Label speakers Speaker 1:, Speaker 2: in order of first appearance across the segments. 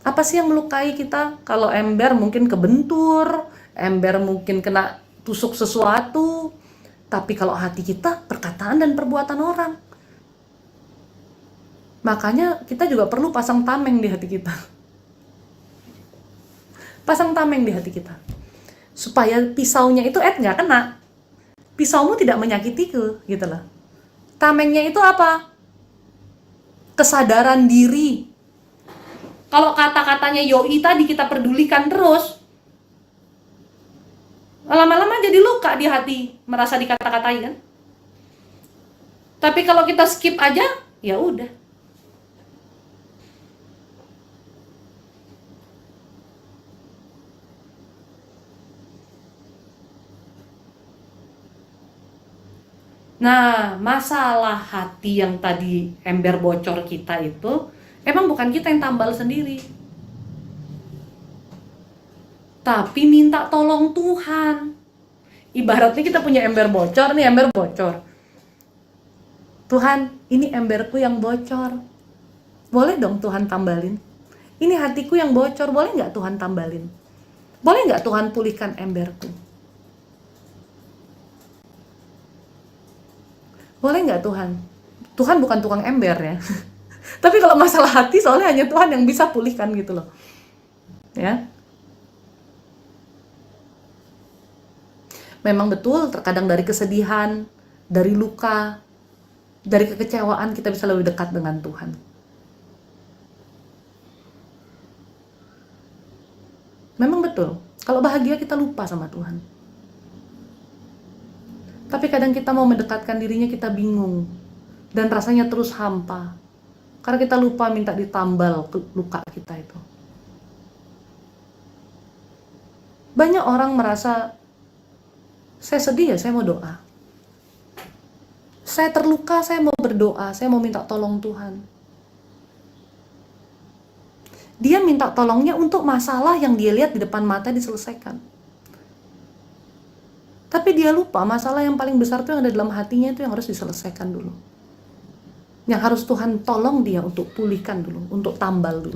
Speaker 1: Apa sih yang melukai kita? Kalau ember mungkin kebentur, ember mungkin kena tusuk sesuatu. Tapi kalau hati kita, perkataan dan perbuatan orang. Makanya kita juga perlu pasang tameng di hati kita. Pasang tameng di hati kita. Supaya pisaunya itu nggak kena. Pisaumu tidak menyakitiku, gitu loh. Tamengnya itu apa? Kesadaran diri. Kalau kata-katanya Yoi tadi kita pedulikan terus, lama-lama jadi luka di hati, merasa dikata-katai kan. Tapi kalau kita skip aja, ya udah. Nah, masalah hati yang tadi ember bocor kita itu, emang bukan kita yang tambal sendiri. Tapi minta tolong Tuhan. Ibaratnya kita punya ember bocor, nih ember bocor. Tuhan, ini emberku yang bocor. Boleh dong Tuhan tambalin? Ini hatiku yang bocor, boleh nggak Tuhan tambalin? Boleh nggak Tuhan pulihkan emberku? Boleh nggak Tuhan? Tuhan bukan tukang ember ya. Tapi kalau masalah hati, soalnya hanya Tuhan yang bisa pulihkan gitu loh. Ya. Memang betul, terkadang dari kesedihan, dari luka, dari kekecewaan kita bisa lebih dekat dengan Tuhan. Memang betul, kalau bahagia kita lupa sama Tuhan. Tapi kadang kita mau mendekatkan dirinya, kita bingung. Dan rasanya terus hampa. Karena kita lupa minta ditambal luka kita itu. Banyak orang merasa, saya sedih ya, saya mau doa. Saya terluka, saya mau berdoa, saya mau minta tolong Tuhan. Dia minta tolongnya untuk masalah yang dia lihat di depan mata diselesaikan. Tapi dia lupa masalah yang paling besar itu yang ada dalam hatinya itu yang harus diselesaikan dulu. Yang harus Tuhan tolong dia untuk pulihkan dulu, untuk tambal dulu.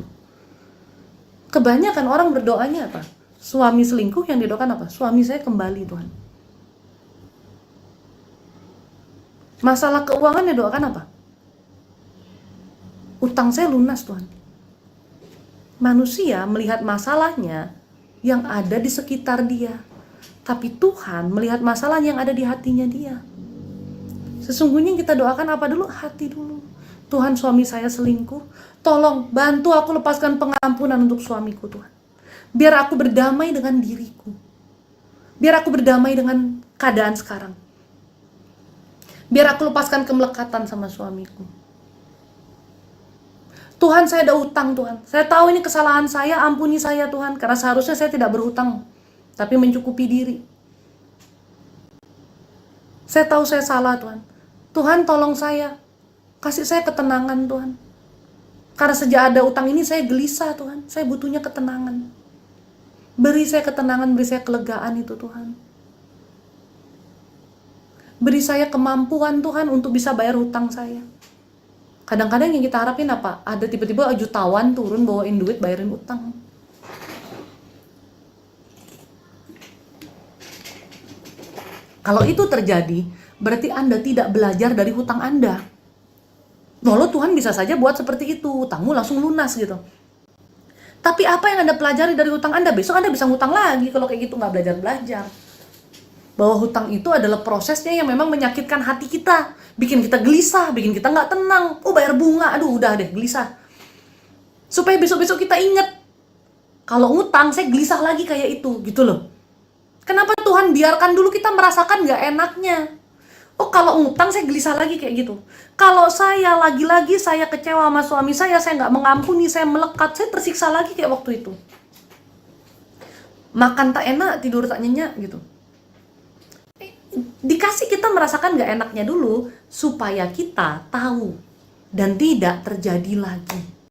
Speaker 1: Kebanyakan orang berdoanya apa? Suami selingkuh yang didoakan apa? Suami saya kembali Tuhan. Masalah keuangan yang didoakan apa? Utang saya lunas Tuhan. Manusia melihat masalahnya yang ada di sekitar dia. Tapi Tuhan melihat masalah yang ada di hatinya dia. Sesungguhnya yang kita doakan apa dulu? Hati dulu. Tuhan, suami saya selingkuh. Tolong bantu aku lepaskan pengampunan untuk suamiku Tuhan. Biar aku berdamai dengan diriku. Biar aku berdamai dengan keadaan sekarang. Biar aku lepaskan kemelekatan sama suamiku. Tuhan, saya ada utang Tuhan. Saya tahu ini kesalahan saya, ampuni saya Tuhan. Karena seharusnya saya tidak berhutang, tapi mencukupi diri. Saya tahu saya salah Tuhan. Tuhan tolong saya. Kasih saya ketenangan Tuhan. Karena sejak ada utang ini saya gelisah Tuhan. Saya butuhnya ketenangan. Beri saya ketenangan, beri saya kelegaan itu Tuhan. Beri saya kemampuan Tuhan untuk bisa bayar hutang saya. Kadang-kadang yang kita harapin apa? Ada tiba-tiba jutawan turun bawain duit bayarin utang. Kalau itu terjadi, berarti Anda tidak belajar dari hutang Anda. Lalu Tuhan bisa saja buat seperti itu, hutangmu langsung lunas gitu. Tapi apa yang Anda pelajari dari hutang Anda? Besok Anda bisa hutang lagi kalau kayak gitu, nggak belajar-belajar. Bahwa hutang itu adalah prosesnya yang memang menyakitkan hati kita. Bikin kita gelisah, bikin kita nggak tenang. Oh bayar bunga, aduh udah deh gelisah. Supaya besok-besok kita ingat, kalau ngutang saya gelisah lagi kayak itu, gitu loh. Kenapa Tuhan biarkan dulu kita merasakan nggak enaknya? Oh kalau ngutang saya gelisah lagi kayak gitu. Kalau saya lagi-lagi saya kecewa sama suami saya nggak mengampuni, saya melekat, saya tersiksa lagi kayak waktu itu. Makan tak enak, tidur tak nyenyak gitu. Dikasih kita merasakan nggak enaknya dulu supaya kita tahu dan tidak terjadi lagi.